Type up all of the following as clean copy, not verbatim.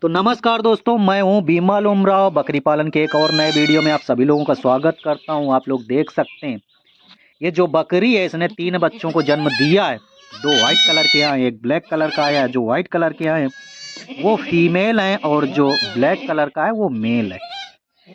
तो नमस्कार दोस्तों, मैं हूं भीमा लोमराव। बकरी पालन के एक और नए वीडियो में आप सभी लोगों का स्वागत करता हूं। आप लोग देख सकते हैं, ये जो बकरी है इसने 3 बच्चों को जन्म दिया है। 2 वाइट कलर के हैं, एक ब्लैक कलर का है। जो वाइट कलर के हैं वो फीमेल हैं और जो ब्लैक कलर का है वो मेल है।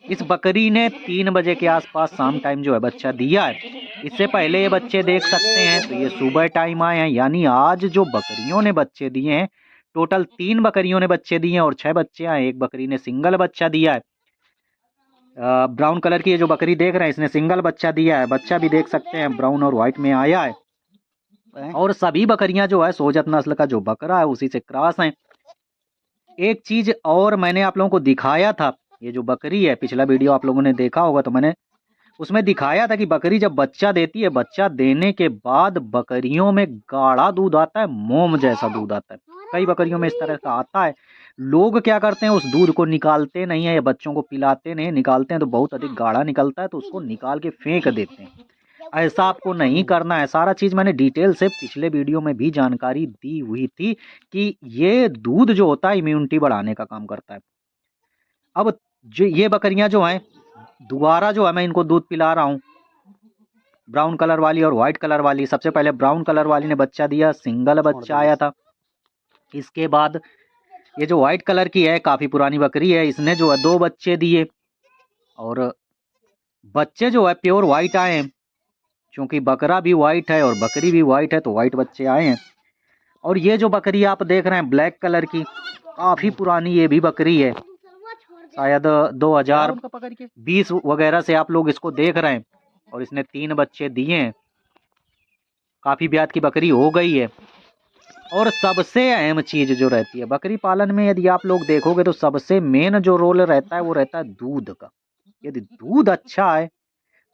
इस बकरी ने 3 बजे के आसपास शाम टाइम जो है बच्चा दिया है। इससे पहले ये बच्चे देख सकते हैं तो ये सुबह टाइम आए हैं, यानी आज जो बकरियों ने बच्चे दिए हैं, टोटल 3 बकरियों ने बच्चे दिए हैं और 6 बच्चे आए। एक बकरी ने सिंगल बच्चा दिया है। ब्राउन कलर की ये जो बकरी देख रहे हैं इसने सिंगल बच्चा दिया है। बच्चा भी देख सकते हैं ब्राउन और व्हाइट में आया है। और सभी बकरियां जो है सोजत नस्ल का जो बकरा है उसी से क्रॉस है। एक चीज और मैंने आप लोगों को दिखाया था, ये जो बकरी है पिछला वीडियो आप लोगों ने देखा होगा, तो मैंने उसमें दिखाया था कि बकरी जब बच्चा देती है, बच्चा देने के बाद बकरियों में गाढ़ा दूध आता है, मोम जैसा दूध आता है। कई बकरियों में इस तरह का आता है। लोग क्या करते हैं, उस दूध को निकालते नहीं है या बच्चों को पिलाते नहीं, निकालते हैं तो बहुत अधिक गाढ़ा निकलता है तो उसको निकाल के फेंक देते हैं। ऐसा आपको नहीं करना है। सारा चीज मैंने डिटेल से पिछले वीडियो में भी जानकारी दी हुई थी कि ये दूध जो होता है इम्यूनिटी बढ़ाने का काम करता है। अब जो ये बकरियां जो हैं, दोबारा जो है मैं इनको दूध पिला रहा हूँ, ब्राउन कलर वाली और व्हाइट कलर वाली। सबसे पहले ब्राउन कलर वाली ने बच्चा दिया, सिंगल बच्चा आया था। इसके बाद ये जो व्हाइट कलर की है, काफी पुरानी बकरी है, इसने जो है 2 बच्चे दिए और बच्चे जो है प्योर व्हाइट आए हैं। क्योंकि बकरा भी व्हाइट है और बकरी भी व्हाइट है तो व्हाइट बच्चे आए हैं। और ये जो बकरी आप देख रहे हैं ब्लैक कलर की, काफी पुरानी ये भी बकरी है, शायद 2020 वगैरह से आप लोग इसको देख रहे हैं और इसने 3 बच्चे दिए हैं। काफी ब्यात की बकरी हो गई है। और सबसे अहम चीज जो रहती है बकरी पालन में, यदि आप लोग देखोगे तो सबसे मेन जो रोल रहता है वो रहता है दूध का। यदि दूध अच्छा है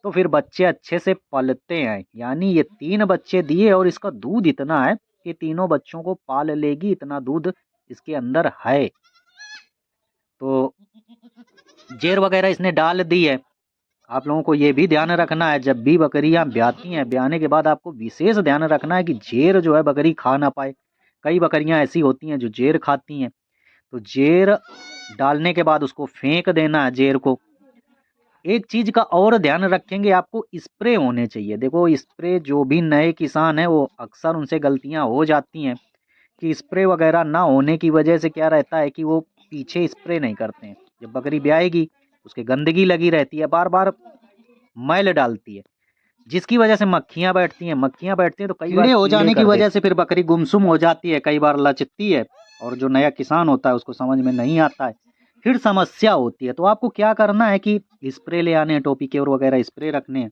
तो फिर बच्चे अच्छे से पलते हैं। यानी ये 3 बच्चे दिए और इसका दूध इतना है कि तीनों बच्चों को पाल लेगी, इतना दूध इसके अंदर है। तो जेर वगैरह इसने डाल दी है। आप लोगों को ये भी ध्यान रखना है, जब भी बकरियां ब्याती हैं, ब्याने के बाद आपको विशेष ध्यान रखना है कि जेर जो है बकरी खा ना पाए। कई बकरियां ऐसी होती हैं जो जेर खाती हैं, तो जेर डालने के बाद उसको फेंक देना है जेर को। एक चीज का और ध्यान रखेंगे, आपको स्प्रे होने चाहिए। देखो स्प्रे जो भी नए किसान हैं वो अक्सर उनसे गलतियां हो जाती हैं कि स्प्रे वगैरह ना होने की वजह से क्या रहता है कि वो पीछे स्प्रे नहीं करते हैं। जब बकरी ब्याएगी उसके गंदगी लगी रहती है, बार बार मैल डालती है, जिसकी वजह से मक्खियां बैठती हैं। मक्खियां बैठती हैं तो कई बार कीड़े हो जाने की वजह से फिर बकरी गुमसुम हो जाती है, कई बार लचती है और जो नया किसान होता है उसको समझ में नहीं आता है, फिर समस्या होती है। तो आपको क्या करना है कि स्प्रे ले आने हैं, टोपी के और वगैरह स्प्रे रखने हैं।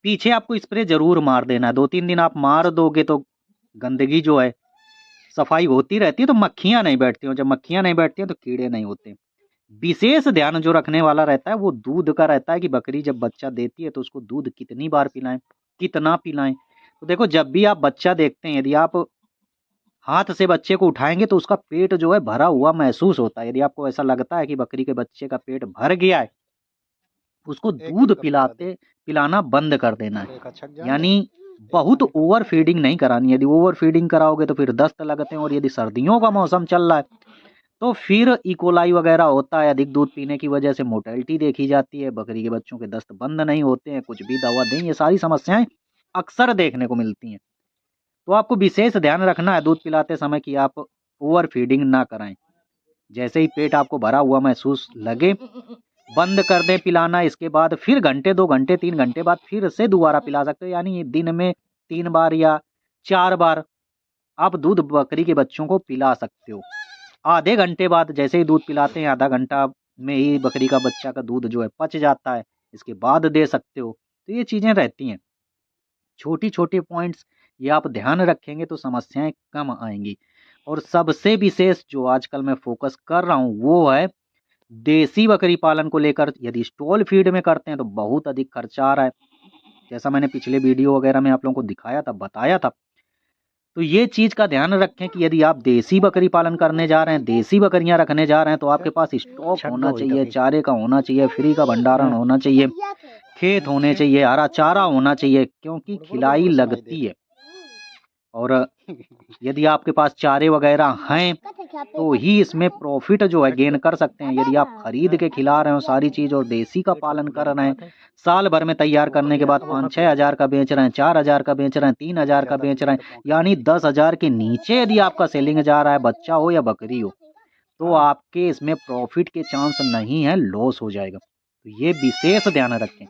पीछे आपको स्प्रे जरूर मार देना है। 2-3 दिन आप मार दोगे तो गंदगी जो है सफाई होती रहती है तो मक्खियां नहीं बैठती हैं। जब मक्खियां नहीं बैठती हैं तो कीड़े नहीं होते। विशेष ध्यान जो रखने वाला रहता है वो दूध का रहता है कि बकरी जब बच्चा देती है तो उसको दूध कितनी बार पिलाएं, कितना पिलाएं। तो देखो जब भी आप बच्चा देखते हैं, यदि आप हाथ से बच्चे को उठाएंगे तो उसका पेट जो है भरा हुआ महसूस होता है। यदि आपको ऐसा लगता है कि बकरी के बच्चे का पेट भर गया है, उसको दूध पिलाना बंद कर देना है। यानी बहुत ओवर फीडिंग नहीं करानी। यदि ओवर फीडिंग कराओगे तो फिर दस्त लगते हैं, और यदि सर्दियों का मौसम चल रहा है तो फिर इकोलाई वगैरह होता है। अधिक दूध पीने की वजह से मोटेलिटी देखी जाती है, बकरी के बच्चों के दस्त बंद नहीं होते हैं, कुछ भी दवा दें, ये सारी समस्याएं अक्सर देखने को मिलती हैं। तो आपको विशेष ध्यान रखना है दूध पिलाते समय कि आप ओवर फीडिंग ना कराएं। जैसे ही पेट आपको भरा हुआ महसूस लगे, बंद कर दें पिलाना। इसके बाद फिर घंटे 2 घंटे 3 घंटे बाद फिर से दोबारा पिला सकते हो। यानी दिन में 3 बार या 4 बार आप दूध बकरी के बच्चों को पिला सकते हो। आधे घंटे बाद जैसे ही दूध पिलाते हैं, आधा घंटा में ही बकरी का बच्चा का दूध जो है पच जाता है, इसके बाद दे सकते हो। तो ये चीज़ें रहती हैं, छोटी-छोटी पॉइंट्स ये आप ध्यान रखेंगे तो समस्याएं कम आएंगी। और सबसे विशेष जो आजकल मैं फोकस कर रहा हूँ वो है देसी बकरी पालन को लेकर। यदि स्टॉल फीड में करते हैं तो बहुत अधिक खर्चा आ रहा है, जैसा मैंने पिछले वीडियो वगैरह में आप लोगों को दिखाया था, बताया था। तो ये चीज का ध्यान रखें कि यदि आप देसी बकरी पालन करने जा रहे हैं, देसी बकरियां रखने जा रहे हैं, तो आपके पास स्टॉक होना चाहिए, चारे का होना चाहिए, फ्री का भंडारण होना चाहिए, खेत होने चाहिए, हरा चारा होना चाहिए, क्योंकि खिलाई लगती है। और यदि आपके पास चारे वगैरह हैं तो ही इसमें प्रॉफिट जो है गेन कर सकते हैं। यदि आप खरीद के खिला रहे हो सारी चीज़ और देसी का पालन कर रहे हैं, साल भर में तैयार करने के बाद 5-6 हज़ार का बेच रहे हैं, 4 हज़ार का बेच रहे हैं, 3 हज़ार का बेच रहे हैं, यानी 10 हज़ार के नीचे यदि आपका सेलिंग जा रहा है, बच्चा हो या बकरी हो, तो आपके इसमें प्रॉफिट के चांस नहीं है, लॉस हो जाएगा। तो ये विशेष ध्यान रखें।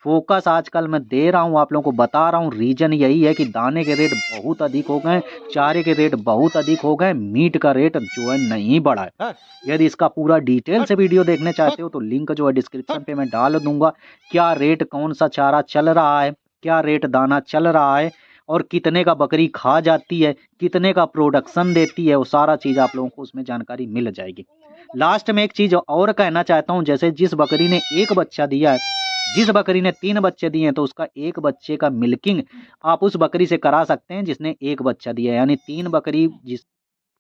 फोकस आजकल मैं दे रहा हूँ, आप लोगों को बता रहा हूँ, रीजन यही है कि दाने के रेट बहुत अधिक हो गए, चारे के रेट बहुत अधिक हो गए, मीट का रेट जो है नहीं बढ़ा है। यदि इसका पूरा डिटेल से वीडियो देखने चाहते हो तो लिंक जो है डिस्क्रिप्शन पे मैं डाल दूंगा। क्या रेट कौन सा चारा चल रहा है, क्या रेट दाना चल रहा है और कितने का बकरी खा जाती है, कितने का प्रोडक्शन देती है, वो सारा चीज़ आप लोगों को उसमें जानकारी मिल जाएगी। लास्ट में एक चीज़ और कहना चाहता हूँ, जैसे जिस बकरी ने एक बच्चा दिया है, जिस बकरी ने 3 बच्चे दिए हैं, तो उसका एक बच्चे का मिल्किंग आप उस बकरी से करा सकते हैं जिसने एक बच्चा दिया है। यानी 3 बकरी जिस